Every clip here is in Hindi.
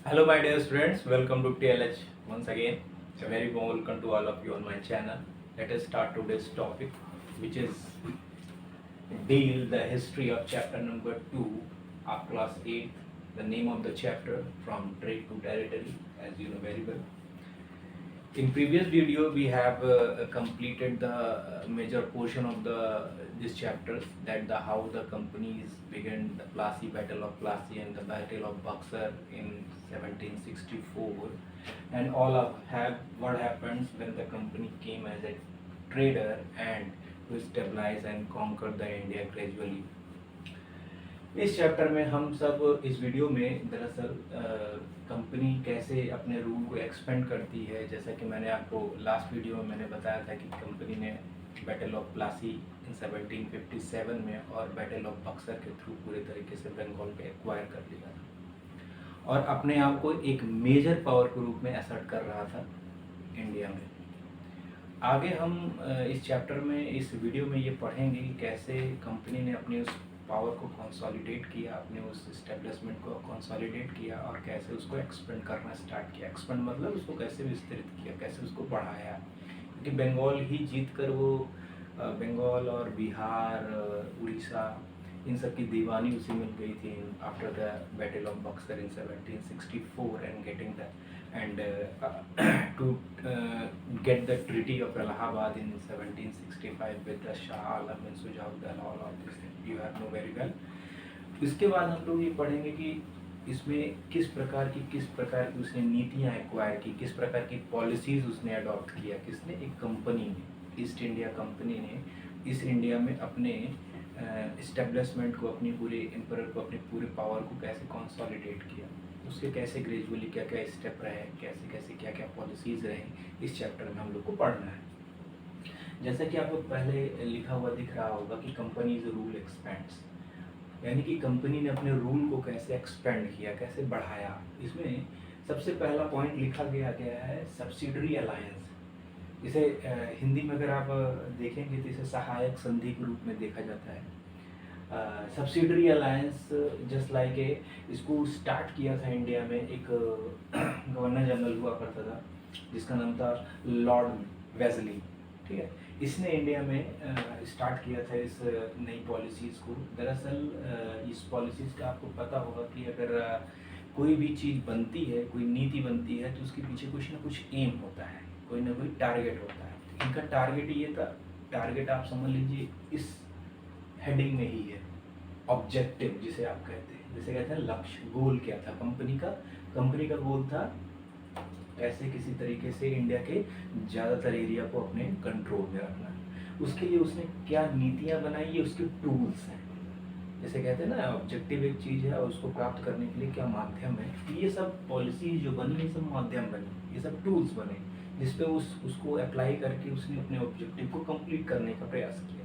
Hello, my dear students. Welcome to TLH once again. A very warm welcome to all of you on my channel. Let us start today's topic, which is deal the history of chapter number 2 of class 8. The name of the chapter from trade to territory, as you know very well. In previous video, we have completed the major portion of the this chapters, that the how the companies began the Plassey Battle of Plassey and the Battle of Buxar in 1764, and all of have what happens when the company came as a trader and to stabilize and conquer the India gradually. इस चैप्टर में हम सब इस वीडियो में दरअसल कंपनी कैसे अपने रूल को एक्सपेंड करती है, जैसा कि मैंने आपको लास्ट वीडियो में मैंने बताया था कि कंपनी ने बैटल ऑफ प्लासी इन 1757 में और बैटल ऑफ बक्सर के थ्रू पूरे तरीके से बंगाल को एक्वायर कर लिया था और अपने आप को एक मेजर पावर के रूप में असर्ट कर रहा था इंडिया में। आगे हम इस चैप्टर में इस वीडियो में ये पढ़ेंगे कि कैसे कंपनी ने अपनी उस पावर को कंसोलिडेट किया, अपने उस इस्टेब्लिशमेंट को कंसोलिडेट किया और कैसे उसको एक्सपेंड करना स्टार्ट किया। एक्सपेंड मतलब उसको कैसे विस्तृत किया, कैसे उसको बढ़ाया, क्योंकि बंगाल ही जीत कर वो बंगाल और बिहार, उड़ीसा, इन सब की दीवानी उसी मिल गई थी after the battle of Buxar in 1764 and getting the and to get the Treaty of Allahabad in 1765 with the Shah Alam and Sujaudal, all of this thing you have know very well. इसके बाद हम लोग ये पढ़ेंगे कि इसमें किस प्रकार की उसने नीतियाँ एक्वायर की, किस प्रकार की पॉलिसीज़ उसने अडॉप्ट किया, किसने, एक कंपनी ने, ईस्ट इंडिया कंपनी ने ईस्ट इंडिया में अपने इस्टेब्लिशमेंट को, अपनी पूरे एम्परर को, अपने पूरे पावर को कैसे कंसोलिडेट किया, उसके कैसे ग्रेजुअली क्या क्या स्टेप रहे, कैसे कैसे क्या क्या पॉलिसीज़ रहे, इस चैप्टर में हम लोग को पढ़ना है। जैसा कि आपको पहले लिखा हुआ दिख रहा होगा कि कंपनी इज रूल एक्सपेंड्स, यानी कि कंपनी ने अपने रूल को कैसे एक्सपेंड किया, कैसे बढ़ाया। इसमें सबसे पहला पॉइंट लिखा गया है सब्सिडरी अलायंस। इसे हिंदी में अगर आप देखेंगे तो इसे सहायक संधि के रूप में देखा जाता है। सब्सिडरी अलायंस जस्ट लाइक इसको स्टार्ट किया था इंडिया में एक गवर्नर जनरल हुआ करता था जिसका नाम था लॉर्ड वेजली, ठीक है। इसने इंडिया में स्टार्ट किया था इस नई पॉलिसीज़ को। दरअसल इस पॉलिसीज़ का आपको पता होगा कि अगर कोई भी चीज़ बनती है, कोई नीति बनती है, तो उसके पीछे कुछ ना कुछ एम होता है, कोई ना कोई टारगेट होता है। तो इनका टारगेट ये था, टारगेट आप समझ लीजिए इस हेडिंग में ही है, ऑब्जेक्टिव जिसे आप कहते हैं, जिसे कहते हैं लक्ष्य, गोल क्या था कंपनी का। कंपनी का गोल था कैसे किसी तरीके से इंडिया के ज़्यादातर एरिया को अपने कंट्रोल में रखना। उसके लिए उसने क्या नीतियाँ बनाई, ये उसके टूल्स हैं। जैसे कहते हैं ना, ऑब्जेक्टिव एक चीज़ है और उसको प्राप्त करने के लिए क्या माध्यम है। ये सब पॉलिसी जो बनी, ये सब माध्यम बनी, ये सब टूल्स बने जिसपे उसको अप्लाई करके उसने अपने ऑब्जेक्टिव को कंप्लीट करने का प्रयास किया।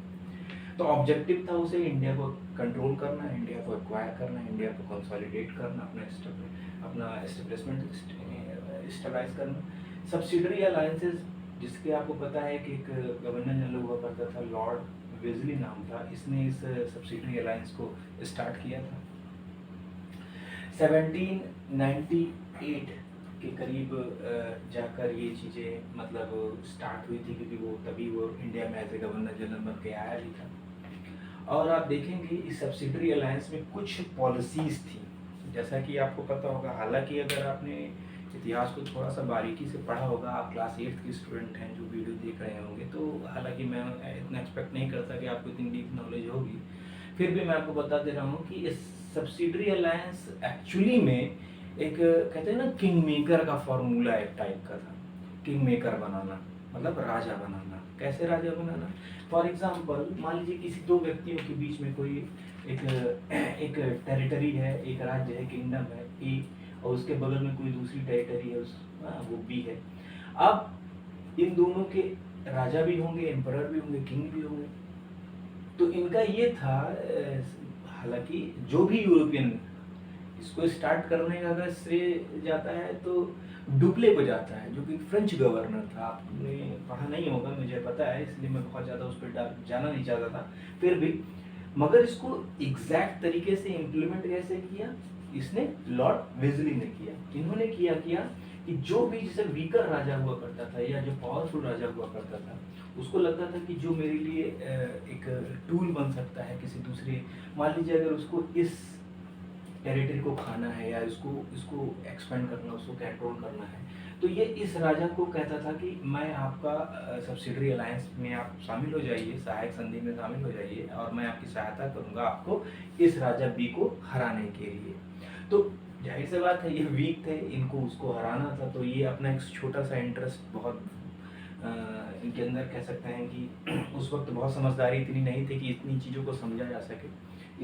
तो ऑब्जेक्टिव था उसे इंडिया को कंट्रोल करना, इंडिया को एक्वायर करना, इंडिया को कंसोलिडेट करना, अपना एस्टेब्लिशमेंट स्टेबलाइज करना। सब्सिडरी अलायंसेस, जिसके आपको पता है कि एक गवर्नर जनरल हुआ करता था, लॉर्ड वेजली नाम था, इसने इस सब्सिडरी अलायंस को स्टार्ट किया था। 1798 के करीब जाकर ये चीज़ें मतलब स्टार्ट हुई थी, क्योंकि वो तभी वो इंडिया में एज ए गवर्नर जनरल बन के आया भी था। और आप देखेंगे इस सब्सिडरी अलायंस में कुछ पॉलिसीज़ थी, जैसा कि आपको पता होगा। हालांकि अगर आपने इतिहास को थोड़ा सा बारीकी से पढ़ा होगा, आप क्लास 8 के स्टूडेंट हैं जो वीडियो देख रहे होंगे, तो हालांकि मैं इतना एक्सपेक्ट नहीं करता कि आपको इतनी डीप नॉलेज होगी, फिर भी मैं आपको बता दे रहा हूँ कि इस सब्सिडरी अलायंस एक्चुअली में एक, कहते हैं ना, किंग मेकर का फॉर्मूला एक टाइप का था। किंग मेकर बनाना मतलब राजा बनाना। कैसे राजा बनाना? फॉर एग्जाम्पल, मान लीजिए किसी दो व्यक्तियों के बीच में कोई एक टेरिटरी है, एक राज्य है, किंगडम है ए, और उसके बगल में कोई दूसरी टेरिटरी है, वो बी है। अब इन दोनों के राजा भी होंगे, एम्परर भी होंगे, किंग भी होंगे। तो इनका ये था, हालांकि जो भी यूरोपियन इसको स्टार्ट करने का अगर श्रेय जाता है तो डुप्ले को जाता है, जो कि फ्रेंच गवर्नर था। आपने पढ़ा नहीं होगा, मुझे पता है, इसलिए मैं बहुत ज़्यादा उस पर जाना नहीं चाहता था, फिर भी। मगर इसको एग्जैक्ट तरीके से इम्प्लीमेंट कैसे किया, इसने लॉर्ड वेजली ने किया। इन्होंने किया कि जो भी जैसे वीकर राजा हुआ करता था या जो पावरफुल राजा हुआ करता था, उसको लगता था कि जो मेरे लिए एक टूल बन सकता है किसी दूसरे, मान लीजिए अगर उसको इस टेरिटरी को खाना है या इसको एक्सपेंड करना, उसको कंट्रोल करना है, तो ये इस राजा को कहता था कि मैं आपका सब्सिडरी अलायंस में आप शामिल हो जाइए, सहायक संधि में शामिल हो जाइए और मैं आपकी सहायता करूंगा आपको इस राजा बी को हराने के लिए। तो जाहिर सी बात है ये वीक थे, इनको उसको हराना था, तो ये अपना एक छोटा सा इंटरेस्ट, बहुत इनके अंदर कह सकते हैं कि उस वक्त बहुत समझदारी इतनी नहीं थी कि इतनी चीज़ों को समझा जा सके।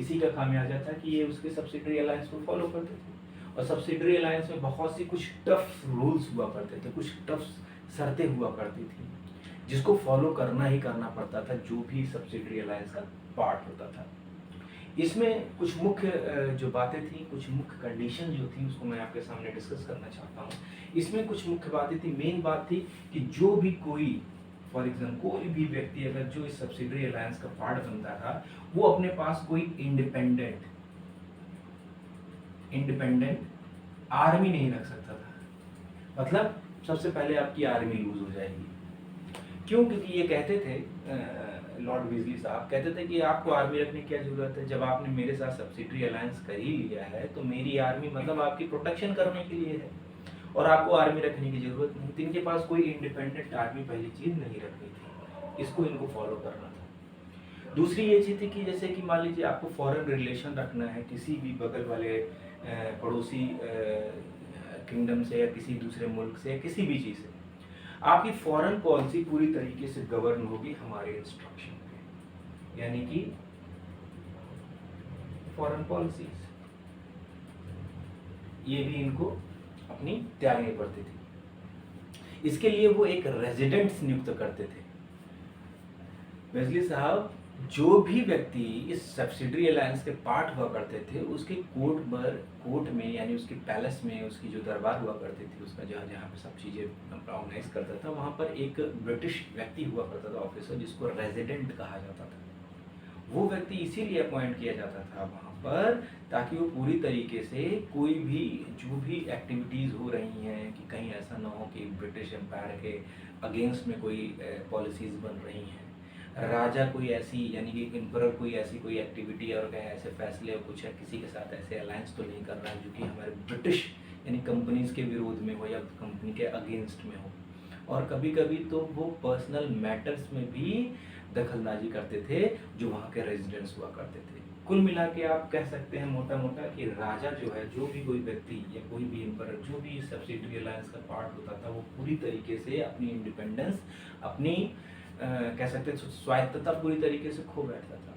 इसी का खामियाजा था कि ये उसके सब्सिडरी अलायंस को फॉलो करते थे, और सब्सिडरी अलायंस में बहुत सी कुछ टफ रूल्स हुआ करते थे, कुछ टफ शर्तें हुआ करती थी जिसको फॉलो करना ही करना पड़ता था जो भी सब्सिडरी अलायंस का पार्ट होता था। इसमें कुछ मुख्य जो बातें थी, कुछ मुख्य कंडीशन जो थी, उसको मैं आपके सामने डिस्कस करना चाहता हूँ। इसमें कुछ मुख्य बातें थी। मेन बात थी कि जो भी कोई, फॉर एग्जाम्पल कोई भी व्यक्ति अगर जो इस सब्सिडरी अलायंस का पार्ट बनता था, वो अपने पास कोई इंडिपेंडेंट आर्मी नहीं रख सकता था। मतलब सबसे पहले आपकी आर्मी लूज हो जाएगी। क्यों? क्योंकि ये कहते थे, लॉर्ड वेजली साहब कहते थे कि आपको आर्मी रखने की क्या जरूरत है, जब आपने मेरे साथ सब्सिडरी अलायंस कर ही लिया है तो मेरी आर्मी मतलब आपकी प्रोटेक्शन करने के लिए है, और आपको आर्मी रखने की जरूरत नहीं। तो इनके पास कोई इंडिपेंडेंट आर्मी पहली चीज नहीं रखनी थी, इसको इनको फॉलो करना था। दूसरी ये चीज थी कि जैसे कि मान लीजिए आपको फॉरेन रिलेशन रखना है किसी भी बगल वाले पड़ोसी किंगडम से या किसी दूसरे मुल्क से या किसी भी चीज से, आपकी फॉरेन पॉलिसी पूरी तरीके से गवर्न होगी हमारे इंस्ट्रक्शन पे, यानी कि फॉरेन पॉलिसीज ये भी इनको अपनी त्यागनी पड़ती थी। इसके लिए वो एक रेजिडेंट्स नियुक्त करते थे। वेजली साहब जो भी व्यक्ति इस सब्सिडरी अलायंस के पार्ट हुआ करते थे, उसके कोर्ट में यानी उसके पैलेस में, उसकी जो दरबार हुआ करती थी, उसका जहाँ पे सब चीज़ें ऑर्गेनाइज करता था, वहाँ पर एक ब्रिटिश व्यक्ति हुआ करता था, ऑफिसर, जिसको रेजिडेंट कहा जाता था। वो व्यक्ति इसीलिए अपॉइंट किया जाता था वहाँ पर ताकि वो पूरी तरीके से कोई भी जो भी एक्टिविटीज़ हो रही हैं कि कहीं ऐसा ना हो कि ब्रिटिश एम्पायर के अगेंस्ट में कोई पॉलिसीज़ बन रही हैं, राजा कोई ऐसी यानी कि एम्परर कोई ऐसी कोई एक्टिविटी और कहीं ऐसे फैसले और कुछ है किसी के साथ ऐसे अलायंस तो नहीं कर रहा है जो कि हमारे ब्रिटिश यानी कंपनीज के विरोध में हो या कंपनी के अगेंस्ट में हो। और कभी कभी तो वो पर्सनल मैटर्स में भी दखलंदाजी करते थे जो वहाँ के रेजिडेंट्स हुआ करते थे। कुल मिला के आप कह सकते हैं मोटा मोटा कि राजा जो है, जो भी कोई व्यक्ति या कोई भी एम्परर जो भी सब्सिडरी अलायंस का पार्ट होता था, वो पूरी तरीके से अपनी इंडिपेंडेंस, अपनी कह सकते हैं स्वायत्तता पूरी तरीके से खो बैठता था।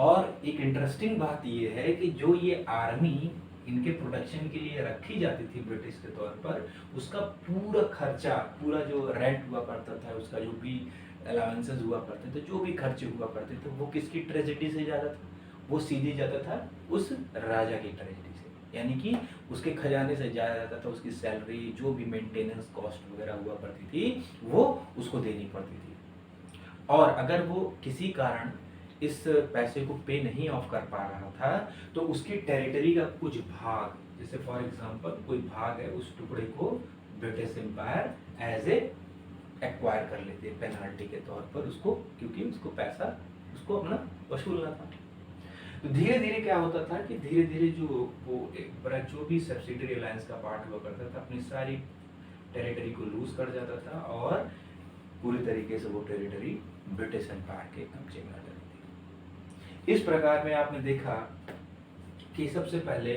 और एक इंटरेस्टिंग बात ये है कि जो ये आर्मी इनके प्रोटेक्शन के लिए रखी जाती थी ब्रिटिश के तौर पर, उसका पूरा खर्चा, पूरा जो रेंट हुआ करता था, उसका जो भी अलाउंसेस हुआ करते थे, जो भी खर्चे हुआ करते थे, वो किसकी ट्रेजेडी से जाता था? वो सीधे जाता था उस राजा की ट्रेजेडी से, यानी कि उसके खजाने से जाया जाता था। उसकी सैलरी, जो भी मेंटेनेंस कॉस्ट वगैरह हुआ करती थी, वो उसको देनी पड़ती थी। और अगर वो किसी कारण इस पैसे को पे नहीं ऑफ कर पा रहा था तो उसकी टेरिटरी का कुछ भाग, जैसे फॉर एग्जांपल कोई भाग है, उस टुकड़े को British empire as a acquire कर लेते पेनाल्टी के तौर पर उसको, क्योंकि उसको पैसा उसको अपना वसूलना था। तो धीरे धीरे क्या होता था कि धीरे धीरे जो भी सब्सिडरी अलायंस का पार्ट हुआ करता था, अपनी सारी टेरिटरी को लूज कर जाता था और पूरी तरीके से वो टेरिटरी ब्रिटिश एम्पायर के कब्जे में आ जाती थी। इस प्रकार में आपने देखा कि सबसे पहले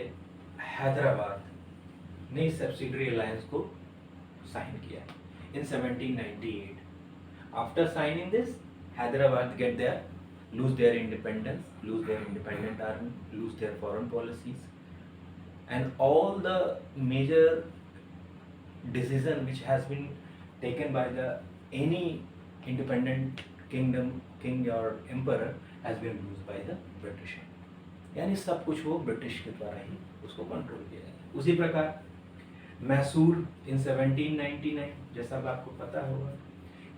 हैदराबाद ने सब्सिडरी अलायंस को साइन किया इन 1798। After signing this, Hyderabad lose their independence, lose their independent army, lose their foreign policies, and all the major decision which has been taken by the any independent king or emperor has been used by the British। यानी सब कुछ वो ब्रिटिश के द्वारा ही उसको कंट्रोल किया जाए। उसी प्रकार मैसूर इन 1799, जैसा अब आपको पता होगा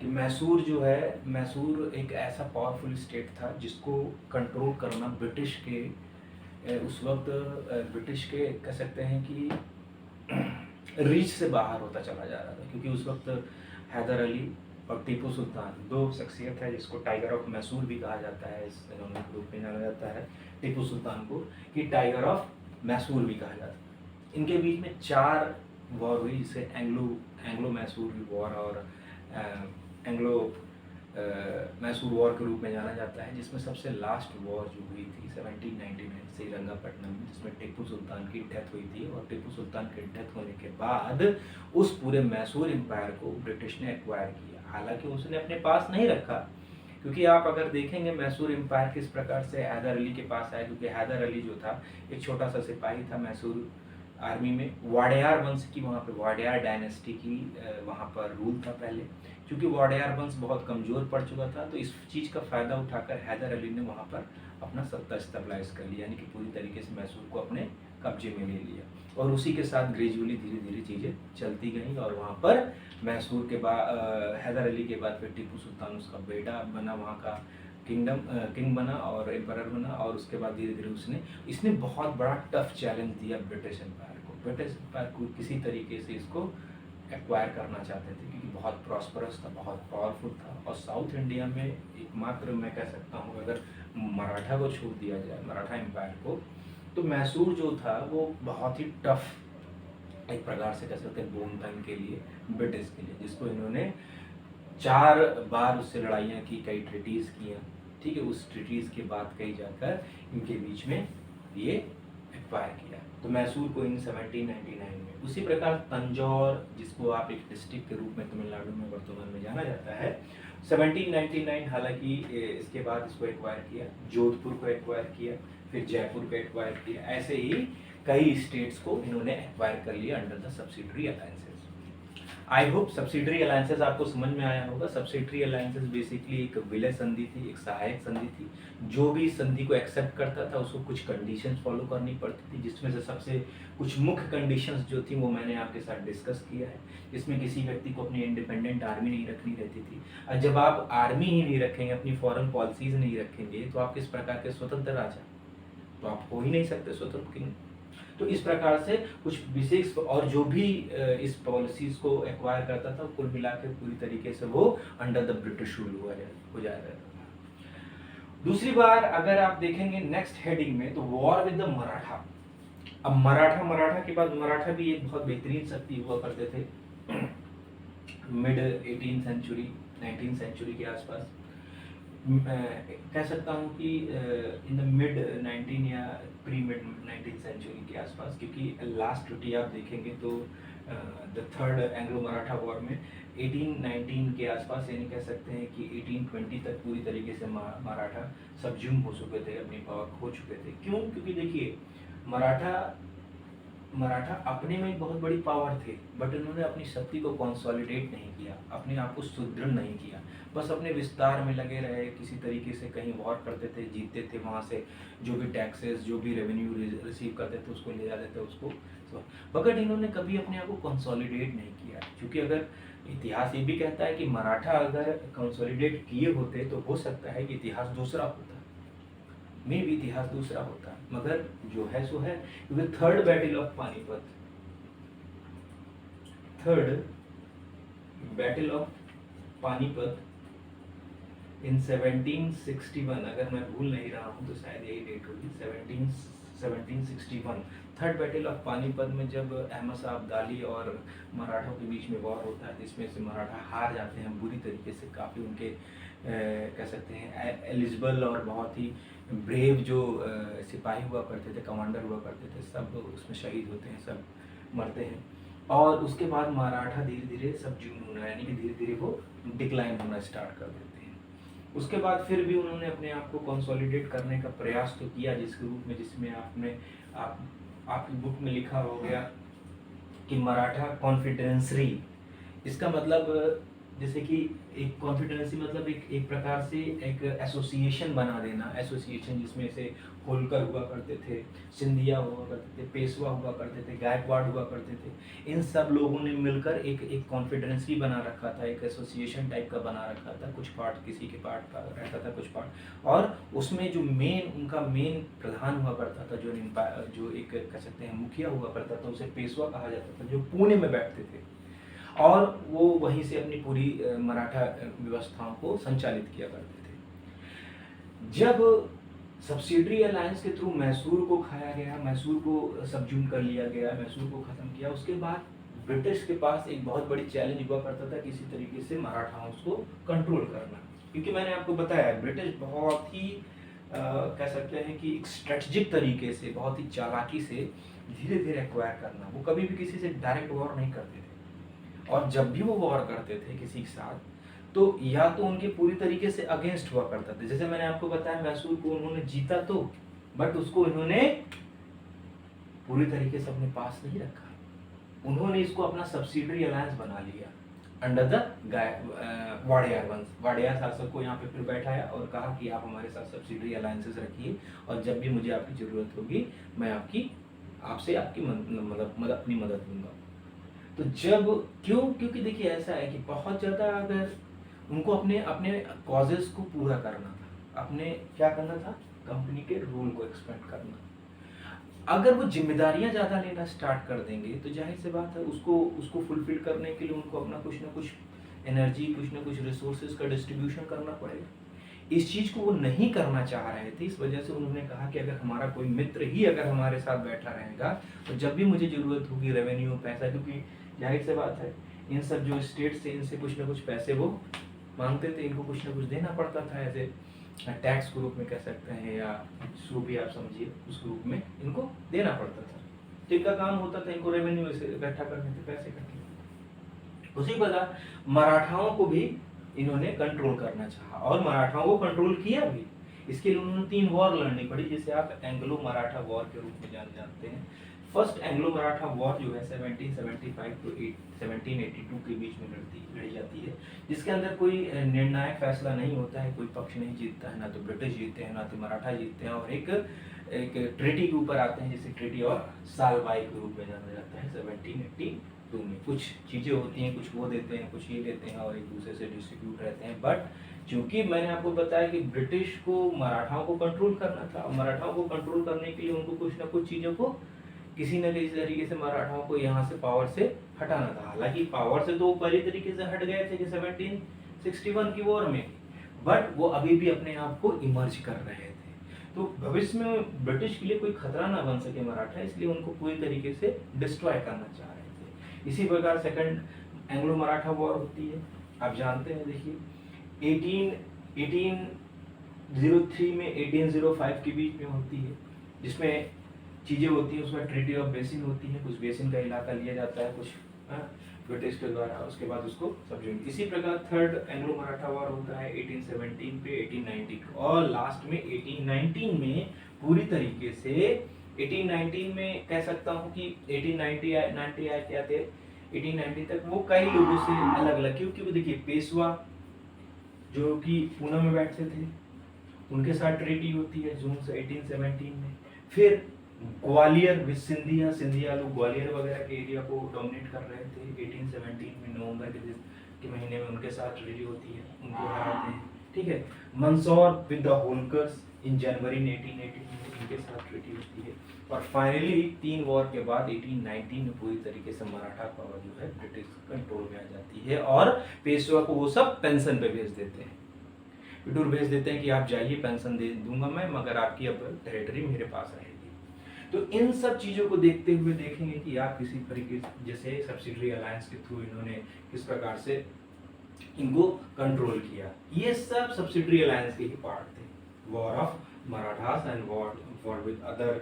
कि मैसूर जो है, मैसूर एक ऐसा पावरफुल स्टेट था जिसको कंट्रोल करना ब्रिटिश के उस वक्त ब्रिटिश के कह सकते हैं कि रीच से बाहर होता चला जा रहा था, क्योंकि उस वक्त हैदर अली और टीपू सुल्तान दो शख्सियत है जिसको टाइगर ऑफ मैसूर भी कहा जाता है, इस रूप में जाना जाता है टीपू सुल्तान को कि टाइगर ऑफ मैसूर भी कहा जाता है। इनके बीच में 4 वॉर हुई, जिसे एंग्लो मैसूर वॉर और एंग्लो मैसूर वॉर के रूप में जाना जाता है, जिसमें सबसे लास्ट वॉर जो हुई थी 1799 श्रीरंगापट्टनम में, जिसमें टीपू सुल्तान की डेथ हुई थी। और टीपू सुल्तान की डेथ होने के बाद उस पूरे मैसूर एम्पायर को ब्रिटिश ने एक्वायर किया। हालांकि उसने अपने पास नहीं रखा, क्योंकि आप अगर देखेंगे मैसूर एम्पायर किस प्रकार से हैदर अली के पास आया, क्योंकि हैदर अली जो था एक छोटा सा सिपाही था मैसूर आर्मी में। वाडियार वंश की वहाँ पे वाडियार डायनेस्टी की वहाँ पर रूल था पहले। क्योंकि वाडियार वंश बहुत कमज़ोर पड़ चुका था, तो इस चीज़ का फ़ायदा उठाकर हैदर अली ने वहाँ पर अपना सत्ता स्टेबलाइज कर लिया, यानी कि पूरी तरीके से मैसूर को अपने कब्जे में ले लिया। और उसी के साथ ग्रेजुअली धीरे धीरे चीज़ें चलती गई, और वहाँ पर मैसूर के बाद हैदर अली के बाद फिर टीपू सुल्तान उसका बेटा बना, वहाँ का किंग बना और एम्परर बना। और उसके बाद धीरे धीरे इसने बहुत बड़ा टफ चैलेंज दिया ब्रिटिश एम्पायर को। ब्रिटिश एम्पायर को किसी तरीके से इसको एक्वायर करना चाहते थे, क्योंकि बहुत प्रॉस्परस था, बहुत पावरफुल था। और साउथ इंडिया में एकमात्र मैं कह सकता हूँ, अगर मराठा को छोड़ दिया जाए, मराठा एम्पायर को, तो मैसूर जो था वो बहुत ही टफ एक प्रकार से कह सकते हैं बोन था इनके लिए, ब्रिटिश के लिए, जिसको इन्होंने 4 बार उससे लड़ाइयाँ की, कई ट्रीटीज़ किया। ठीक है, उस ट्रीटीज़ के बाद कहीं जाकर इनके बीच में ये एक्वायर किया, तो मैसूर को इन 1799 में। उसी प्रकार तंजौर, जिसको आप एक डिस्ट्रिक्ट के रूप में तमिलनाडु में वर्तमान में जाना जाता है, 1799 हालांकि इसके बाद इसको एक्वायर किया, जोधपुर को एक्वायर किया, फिर जयपुर को एक्वायर किया। ऐसे ही कई स्टेट्स को इन्होंने एक्वायर कर लिया under the subsidiary alliances. I hope subsidiary alliances आपको समझ में आया होगा। सब्सिडरी अलायंसेस बेसिकली एक विलय संधि थी, एक सहायक संधि थी। जो भी संधि को एक्सेप्ट करता था उसको कुछ कंडीशंस फॉलो करनी पड़ती थी, जिसमें से सबसे कुछ मुख्य कंडीशंस जो थी वो मैंने आपके साथ डिस्कस किया है। इसमें किसी व्यक्ति को अपनी इंडिपेंडेंट आर्मी नहीं रखनी रहती थी। और जब आप आर्मी ही नहीं रखेंगे, अपनी फॉरेन पॉलिसीज नहीं रखेंगे, तो आप किस प्रकार के स्वतंत्र राजा, तो आप हो ही नहीं सकते स्वतंत्र किंग। तो इस प्रकार से कुछ विशेष, और जो भी इस पॉलिसीज को एक्वायर करता था कुल मिला के पूरी तरीके से वो अंडर द ब्रिटिश रूल हो जाएगा। दूसरी बार अगर आप देखेंगे नेक्स्ट हेडिंग में, तो वॉर विद द मराठा। अब मराठा के बाद मराठा भी एक बहुत बेहतरीन शक्ति हुआ करते थे mid 18th century 19th century के आसपास। कह सकता हूँ कि इन द मिड 19 या प्री मिड 19th सेंचुरी के आसपास, क्योंकि लास्ट ट्रीटी आप देखेंगे तो the third Anglo Maratha war में 1819 के आसपास, यानी कह सकते हैं कि 1820 तक पूरी तरीके से मराठा सबज्यूम हो चुके थे, अपनी पावर खो चुके थे। क्यों? क्योंकि देखिए मराठा अपने में एक बहुत बड़ी पावर थे, बट उन्होंने अपनी शक्ति को कंसोलिडेट नहीं किया, अपने आप को सुदृढ़ नहीं किया, बस अपने विस्तार में लगे रहे। किसी तरीके से कहीं वॉर करते थे, जीतते थे, वहाँ से जो भी टैक्सेस, जो भी रेवेन्यू रिसीव करते थे उसको ले जाते थे उसको, मगर इन्होंने कभी अपने आप को कंसोलिडेट नहीं किया। क्योंकि अगर इतिहास ये भी कहता है कि मराठा अगर कंसोलिडेट किए होते तो हो सकता है कि इतिहास दूसरा होता, में भी इतिहास दूसरा होता, मगर जो है सो है। क्योंकि थर्ड बैटल ऑफ पानीपत इन 1761, अगर मैं भूल नहीं रहा हूँ तो शायद यही डेट होगी, 1761 थर्ड बैटल ऑफ पानीपत में जब अहमद शाह अब्दाली और मराठों के बीच में वॉर होता है, जिसमें से मराठा हार जाते हैं बुरी तरीके से। काफ़ी उनके कह सकते हैं एलिजिबल और बहुत ही ब्रेव जो सिपाही हुआ करते थे, कमांडर हुआ करते थे, सब उसमें शहीद होते हैं, सब मरते हैं। और उसके बाद मराठा धीरे धीरे सबज्यूम होना, यानी कि धीरे धीरे वो डिक्लाइन होना स्टार्ट कर देते हैं। उसके बाद फिर भी उन्होंने अपने आप को कंसोलिडेट करने का प्रयास तो किया, जिसके रूप में, जिसमें आपकी बुक में लिखा हो गया कि मराठा कॉन्फिडेंसरी। इसका मतलब जैसे कि एक कॉन्फिडेंसी मतलब एक प्रकार से एक एसोसिएशन बना देना, एसोसिएशन जिसमें से होलकर हुआ करते थे, सिंधिया हुआ करते थे, पेशवा हुआ करते थे, गायकवाड़ हुआ करते थे। इन सब लोगों ने मिलकर एक कॉन्फिडेंसी बना रखा था, एक एसोसिएशन टाइप का बना रखा था। कुछ पार्ट किसी के पार्ट का रहता था, कुछ पार्ट, और उसमें जो उनका मेन प्रधान हुआ करता था, जो एक कह सकते हैं मुखिया हुआ करता था, उसे पेशवा कहा जाता था, जो पुणे में बैठते थे और वो वहीं से अपनी पूरी मराठा व्यवस्थाओं को संचालित किया करते थे। जब सब्सिडरी अलायंस के थ्रू मैसूर को खाया गया, मैसूर को सबज्यूम कर लिया गया, मैसूर को खत्म किया, उसके बाद ब्रिटिश के पास एक बहुत बड़ी चैलेंज हुआ करता था किसी तरीके से मराठाओं को कंट्रोल करना, क्योंकि मैंने आपको बताया ब्रिटिश बहुत ही कह सकते हैं कि एक स्ट्रेटजिक तरीके से, बहुत ही चालाकी से धीरे धीरे एक्वायर करना, वो कभी भी किसी से डायरेक्ट वॉर नहीं करते थे। और जब भी वो वॉर करते थे किसी के साथ, तो या तो उनके पूरी तरीके से अगेंस्ट हुआ करता था। जैसे मैंने आपको बताया मैसूर को उन्होंने जीता तो, बट उसको इन्होंने पूरी तरीके से अपने पास नहीं रखा, उन्होंने इसको अपना सब्सिडरी अलायंस बना लिया अंडर द वाडियार वंश। वाडियार शासक को यहाँ पे फिर बैठाया और कहा कि आप हमारे साथ सब्सिडरी अलायंसेस रखिए, और जब भी मुझे आपकी जरूरत होगी मैं आपसे आपकी अपनी मदद लूंगा। तो जब क्योंकि देखिए ऐसा है कि बहुत ज़्यादा अगर उनको अपने अपने कॉजेस को पूरा करना था, अपने क्या करना था, कंपनी के रूल को एक्सपेंड करना। अगर वो जिम्मेदारियां ज़्यादा लेना स्टार्ट कर देंगे तो जाहिर सी बात है उसको फुलफिल करने के लिए उनको अपना कुछ ना कुछ एनर्जी, कुछ ना कुछ रिसोर्सेज का डिस्ट्रीब्यूशन करना पड़ेगा। इस चीज़ को वो नहीं करना चाह रहे थे, इस वजह से उन्होंने कहा कि अगर हमारा कोई मित्र ही अगर हमारे साथ बैठा रहेगा तो जब भी मुझे ज़रूरत होगी रेवेन्यू, पैसा, क्योंकि जाहिर सी बात है इन सब जो स्टेट से इनसे कुछ ना कुछ पैसे वो मांगते थे, इनको कुछ ना कुछ देना पड़ता था, ऐसे टैक्स ग्रुप में कह सकते हैं, या जो भी आप समझिए उस ग्रुप में इनको देना पड़ता था। तो इनका काम होता था इनको रेवेन्यू इकट्ठा करने थे, पैसे इकट्ठे। उसी प्रकार मराठाओं को भी इन्होंने कंट्रोल करना चाहा और मराठाओं को कंट्रोल किया भी। इसके लिए उन्होंने 3 वॉर लड़नी पड़ी, जिसे आप एंग्लो मराठा वॉर के रूप में जानते हैं। फर्स्ट एंग्लो मराठा वॉर जो है 1775 टू 1782 के बीच में लड़ी जाती है, जिसके अंदर कोई निर्णायक फैसला नहीं होता है, कोई पक्ष नहीं जीतता है, ना तो ब्रिटिश जीतते हैं ना तो मराठा जीतते हैं, और एक ट्रीटी के ऊपर आते हैं, जिसे ट्रीटी और सालबाई के रूप में जाना जाता है। 1782 में कुछ चीज़ें होती हैं, कुछ वो देते हैं, कुछ ये देते हैं, और एक दूसरे से डिस्ट्रीब्यूट रहते हैं। बट चूंकि मैंने आपको बताया कि ब्रिटिश को मराठाओं को कंट्रोल करना था, और मराठाओं को कंट्रोल करने के लिए उनको कुछ ना कुछ चीज़ों को किसी न किसी तरीके से मराठाओं को यहाँ से पावर से हटाना था। हालांकि पावर से तो वो पहले तरीके से हट गए थे कि 1761 की वॉर में, बट वो अभी भी अपने आप को इमर्ज कर रहे थे। तो भविष्य में ब्रिटिश के लिए कोई खतरा ना बन सके मराठा, इसलिए उनको पूरी तरीके से डिस्ट्रॉय करना चाह रहे थे। इसी प्रकार सेकंड एंग्लो मराठा वॉर होती है, आप जानते हैं। देखिए 1803 में 1805 के बीच में होती है, जिसमें चीज़ें होती हैं, उसमें ट्रीटी ऑफ बेसिन होती है, कुछ बेसिन का इलाका लिया जाता है कुछ ब्रिटिश के द्वारा, उसके बाद उसको सबज्यूम। इसी प्रकार थर्ड एंग्लो मराठा वॉर होता है 1817 पे 1819, और लास्ट में 1819 में पूरी तरीके से 1819 में कह सकता हूँ कि 1890 आए क्या थे, 1890 तक वो कई लोगों से अलग अलग, क्योंकि वो देखिए पेशवा जो कि पूना में बैठते थे, उनके साथ ट्रीटी होती है जून से 1817 में। फिर ग्वालियर विद सिंधिया लोग ग्वालियर वगैरह के एरिया को डोमिनेट कर रहे थे। 1817 में नवंबर के महीने में उनके साथ ट्रीटी होती है, उनको हराते हैं, ठीक है। मंदसौर विद द होलकर्स इन जनवरी 1818 में इनके साथ ट्रीटी होती है, और फाइनली 3 वॉर के बाद 1819 में पूरी तरीके से मराठा पावर जो है ब्रिटिश कंट्रोल में आ जाती है, और पेशवा को वो सब पेंशन पे भेज देते हैं, विडूर भेज देते हैं कि आप जाइए, पेंशन दे दूंगा मैं, मगर आपकी अब टेरिटरी मेरे पास रहेगी। तो इन सब चीज़ों को देखते हुए देखेंगे कि आप किसी तरीके जैसे सब्सिडरी अलायंस के थ्रू इन्होंने किस प्रकार से इनको कंट्रोल किया। ये सब सब्सिडरी अलायंस के ही पार्ट थे, war of Marathas and war with other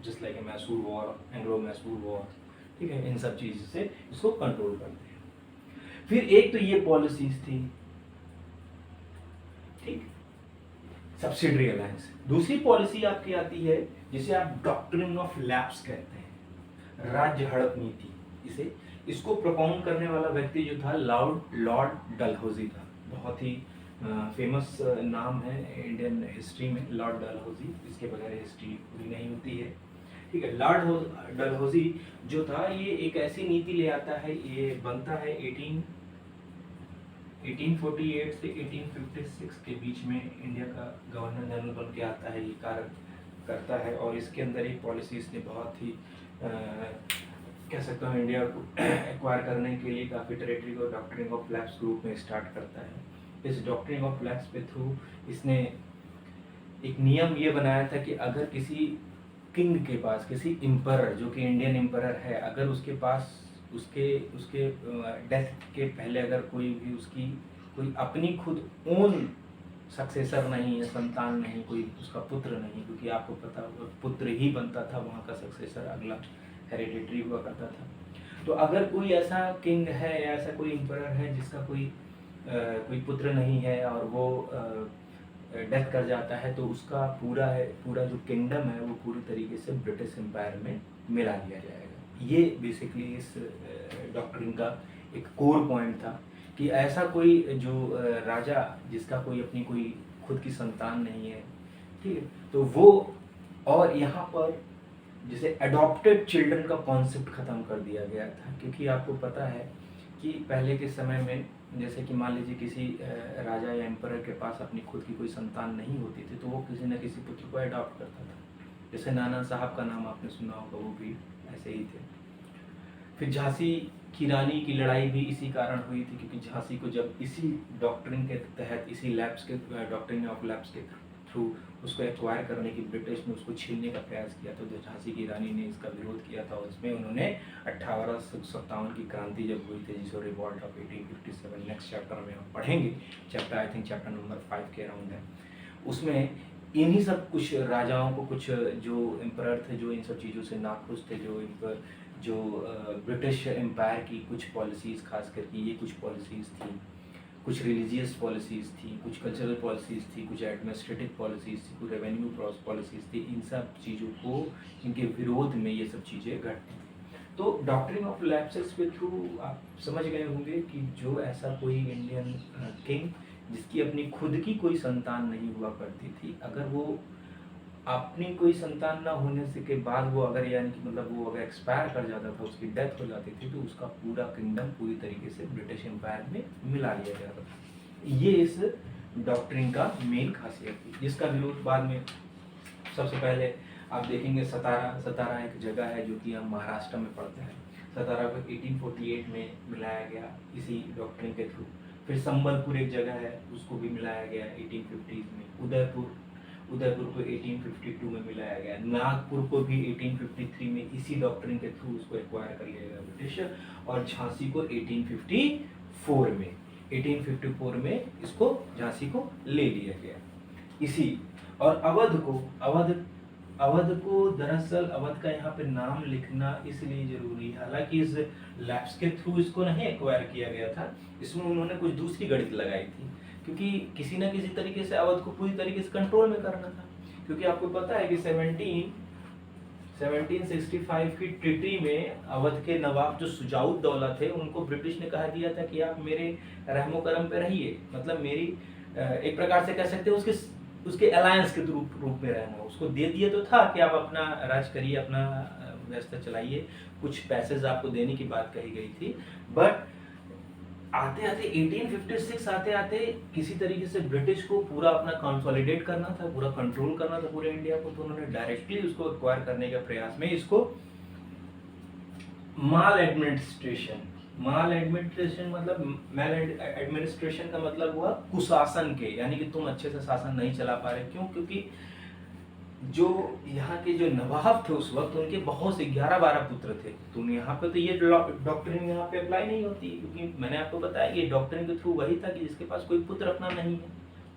just like Mysore war, Anglo Mysore war, ठीक है। इन सब चीज़ से इसको कंट्रोल करते हैं। फिर एक तो ये पॉलिसीज थी, ठीक, सब्सिडरी अलायंस। दूसरी पॉलिसी आपकी आती है जिसे आप डॉक्ट्रिन ऑफ लैप्स कहते हैं, राज्य हड़प नीति। इसको प्रोपाउंड करने वाला व्यक्ति जो था लॉर्ड डलहौजी था। बहुत ही फेमस नाम है इंडियन हिस्ट्री में लॉर्ड डलहौजी, इसके बगैर हिस्ट्री पूरी नहीं होती है। ठीक है, लॉर्ड डलहौजी जो था ये एक ऐसी नीति ले आता है, ये बनता है 1848 से 1856 के बीच में, इंडिया का गवर्नर जनरल बन के आता है, ये कार्य करता है। और इसके अंदर एक पॉलिसी इसने बहुत ही कह सकता हूँ इंडिया को एक्वायर करने के लिए काफ़ी टेरिटरी को डॉक्ट्रिन ऑफ लैप्स ग्रुप में स्टार्ट करता है। इस डॉक्ट्रिन ऑफ लैप्स के थ्रू इसने एक नियम ये बनाया था कि अगर किसी किंग के पास, किसी एम्परर जो कि इंडियन एम्परर है, अगर उसके पास उसके डेथ के पहले अगर कोई भी उसकी कोई अपनी खुद ओन सक्सेसर नहीं है, संतान नहीं, कोई उसका पुत्र नहीं, क्योंकि आपको पता होगा पुत्र ही बनता था वहाँ का सक्सेसर, अगला हेरिडिटरी हुआ करता था। तो अगर कोई ऐसा किंग है या ऐसा कोई एम्परर है जिसका कोई पुत्र नहीं है और वो डेथ कर जाता है, तो उसका पूरा जो किंगडम है वो पूरी तरीके से ब्रिटिश एम्पायर में मिला लिया जाएगा। ये बेसिकली इस डॉक्ट्रिन का एक कोर पॉइंट था कि ऐसा कोई जो राजा जिसका अपनी कोई खुद की संतान नहीं है, ठीक है, तो वो, और यहाँ पर जिसे अडॉप्टेड चिल्ड्रन का कॉन्सेप्ट ख़त्म कर दिया गया था। क्योंकि आपको पता है कि पहले के समय में जैसे कि मान लीजिए किसी राजा या एम्परर के पास अपनी खुद की कोई संतान नहीं होती थी, तो वो किसी न किसी पुत्र को अडॉप्ट करता था। जैसे नाना साहब का नाम आपने सुना होगा, वो भी ऐसे ही थे। फिर झांसी की रानी की लड़ाई भी इसी कारण हुई थी, क्योंकि झांसी को जब इसी डॉक्ट्रिन के तहत, इसी लैब्स के डॉक्ट्रिन ऑफ लैब्स के थ्रू उसको एक्वायर करने की ब्रिटिश ने उसको छीनने का प्रयास किया था, तो झांसी की रानी ने इसका विरोध किया था। उसमें उन्होंने 1857 की क्रांति जब हुई थी, जिसको रिवॉल्ट ऑफ 1857 नेक्स्ट चैप्टर में हम पढ़ेंगे, chapter I think chapter number 5 के अराउंड है। उसमें इन्हीं सब कुछ राजाओं को, कुछ जो एम्परर थे जो इन सब चीज़ों से नाखुश थे, जो ब्रिटिश एम्पायर की कुछ पॉलिसीज़, खास करके ये कुछ पॉलिसीज़ थी, कुछ रिलीजियस पॉलिसीज़ थी, कुछ कल्चरल पॉलिसीज़ थी, कुछ एडमिनिस्ट्रेटिव पॉलिसीज़ थी, कुछ रेवेन्यू पॉलिसीज़ थी, इन सब चीज़ों को, इनके विरोध में ये सब चीज़ें घटती थी। तो डॉक्ट्रिन ऑफ लैप्सेस के थ्रू आप समझ गए होंगे कि जो ऐसा कोई इंडियन किंग जिसकी अपनी खुद की कोई संतान नहीं हुआ करती थी, अगर वो अपनी कोई संतान ना होने से के बाद वो अगर, यानी कि मतलब वो अगर एक्सपायर कर जाता था, उसकी डेथ हो जाती थी, तो उसका पूरा किंगडम पूरी तरीके से ब्रिटिश एम्पायर में मिला लिया जाता था। ये इस डॉक्ट्रिन का मेन खासियत थी, जिसका विरोध बाद में सबसे पहले आप देखेंगे सतारा एक जगह है जो कि हम महाराष्ट्र में पढ़ते हैं। सतारा को 1848 में मिलाया गया इसी डॉक्ट्रिन के थ्रू। फिर संबलपुर एक जगह है, उसको भी मिलाया गया 1850 में। उदयपुर को 1852 में मिलाया गया। नागपुर को भी 1853 में इसी डॉक्ट्रिन के थ्रू उसको एक्वायर कर लिया गया ब्रिटिश। और झांसी को 1854 में इसको झांसी को ले लिया गया इसी। और अवध को दरअसल अवध का यहाँ पे नाम लिखना इसलिए जरूरी है, हालांकि इस लैप्स के थ्रू इसको नहीं एक्वायर किया गया था, इसमें उन्होंने कुछ दूसरी गणित लगाई थी, क्योंकि किसी ना किसी तरीके से अवध को पूरी तरीके से कंट्रोल में करना था। क्योंकि आपको पता है कि 1765 की ट्रीटी में अवध के नवाब जो शुजाउद्दौला थे, उनको ब्रिटिश ने कहा दिया था कि आप मेरे रहमो करम पे रहिए, मतलब मेरी एक प्रकार से कह सकते हैं उसके अलायंस के रूप में रहना। उसको दे दिया तो था कि आप अपना राज करिए, अपना व्यवस्था चलाइए, कुछ पैसेज आपको देने की बात कही गई थी। बट आते आते 1856 आते आते किसी तरीके से ब्रिटिश को पूरा अपना कंसोलिडेट करना था, पूरा कंट्रोल करना था पूरे इंडिया को, तो उन्होंने डायरेक्टली उसको एक्वायर करने के प्रयास में इसको माल एडमिनिस्ट्रेशन का मतलब हुआ कुशासन के, यानी कि तुम अच्छे से शासन नहीं चला पा रहे। क्यों? क्योंकि जो यहाँ के जो नवाब थे उस वक्त, उनके बहुत से 11-12 पुत्र थे। तुम यहाँ पे तो ये डॉक्ट्रिन यहाँ पे अप्लाई नहीं होती, क्योंकि मैंने आपको बताया कि डॉक्ट्रिन के थ्रू वही था कि जिसके पास कोई पुत्र अपना नहीं है,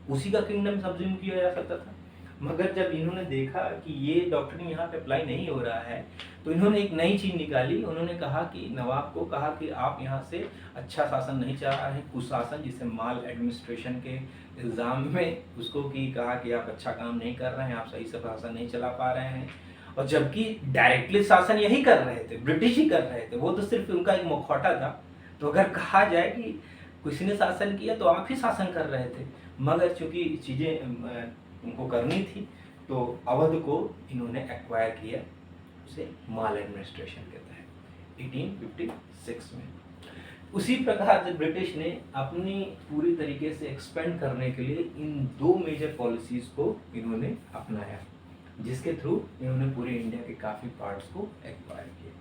उसी का किंगडम सब्ज्यूम किया जा सकता था। मगर जब इन्होंने देखा कि ये डॉक्ट्रिन यहाँ पे अप्लाई नहीं हो रहा है, तो इन्होंने एक नई चीज निकाली। उन्होंने कहा कि नवाब को कहा कि आप यहाँ से अच्छा शासन नहीं चला रहे हैं, कुशासन, जिसे माल एडमिनिस्ट्रेशन के इल्ज़ाम में उसको की कहा कि आप अच्छा काम नहीं कर रहे हैं, आप सही से शासन नहीं चला पा रहे हैं। और जबकि डायरेक्टली शासन यही कर रहे थे, ब्रिटिश ही कर रहे थे, वो तो सिर्फ उनका एक मुखौटा था। तो अगर कहा जाए कि किसी ने शासन किया तो आप ही शासन कर रहे थे, मगर चूंकि चीज़ें उनको करनी थी तो अवध को इन्होंने एक्वायर किया, उसे माल एडमिनिस्ट्रेशन के तहत 1856 में। उसी प्रकार से ब्रिटिश ने अपनी पूरी तरीके से एक्सपेंड करने के लिए इन दो मेजर पॉलिसीज़ को इन्होंने अपनाया, जिसके थ्रू इन्होंने पूरे इंडिया के काफ़ी पार्ट्स को एक्वायर किया।